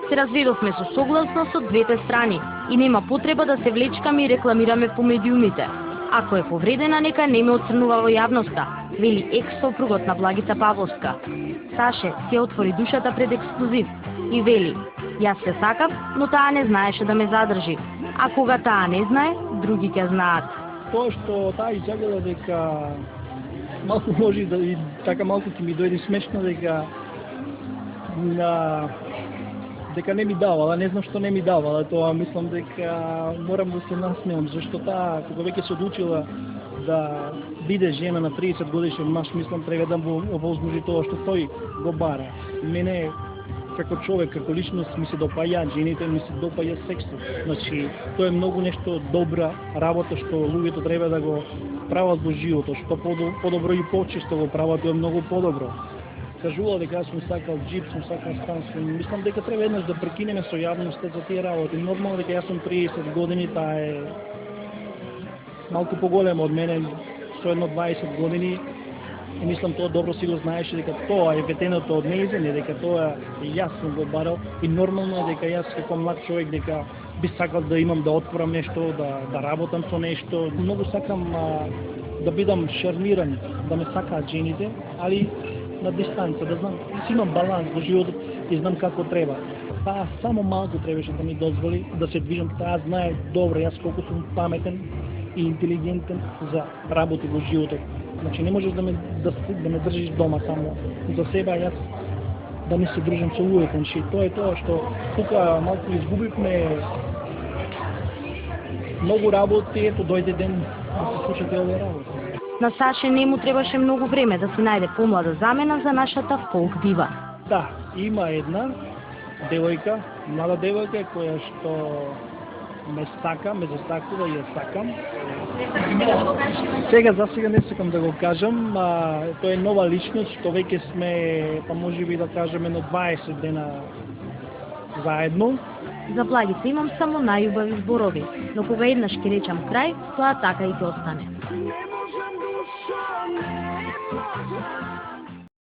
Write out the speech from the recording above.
Се разведовме со согласност од двете страни и нема потреба да се влечкаме и рекламираме по медиумите. Ако е повредена, нека не ме оцрнува во јавноста, вели екс-сопругот на Благица Павловска. Саше си отвори душата пред ексклузив и вели: "Јас се сакав, но таа не знаеше да ме задржи. А кога таа не знае, други ќе знаат." Тоа што таа изјавила дека малку може да и така малку ќе ми дојде смешно дека дека не ми давала, не знам што не ми давала, тоа мислам дека морам да се насмеам, зашто таа кога веќе се одлучила да биде жена на 30 годишен маж, мислам треба да му овозможи тоа што тој го бара. Мене како човек, како личност ми се допаѓаат жените, ми се допаѓа сексот. Значи, тоа е многу нешто добра работа што луѓето треба да го прават во животот, што подобро и почесто го прават, тоа е многу подобро. Кажувал дека јас сум сакал джип, сум сакал стан, мислам дека треба еднаш да прекинеме со јавноста за тие работи. Нормално дека јас сум 30 години, таа е малку поголема од мене, со едно 20 години, и мислам тоа добро си го знаеше дека тоа е ветеното од нејзин, и дека тоа јас сум го барал, и нормално е дека јас како млад човек дека би сакал да имам да отворам нешто, да работам со нешто. Многу сакам да бидам шармиран, да ме сакаат жените, али на дистанца, да знам, си имам баланс во животот и знам како треба. Таа само малку требаше да ми дозволи да се движам, таа знае добро јас колку сум паметен и интелигентен за работи во животот. Значи не можеш да ме држиш дома само за себе, а јас да не се дружам со луѓето. Значи тоа е тоа што тука малку изгубивме многу работи, ето дојде ден да се случат овие работи. На Саше не му требаше многу време да си најде помлада замена за нашата фолк дива. Да, има една девојка, млада девојка која што ме сака, ме застакува и ја сакам. За сега не сакам да го кажам, тоа е нова личност што веќе сме, па можеби да кажеме, на 20 дена заедно. За Благица имам само најубави зборови, но кога еднаш ќе речам крај, тоа така и ќе остане.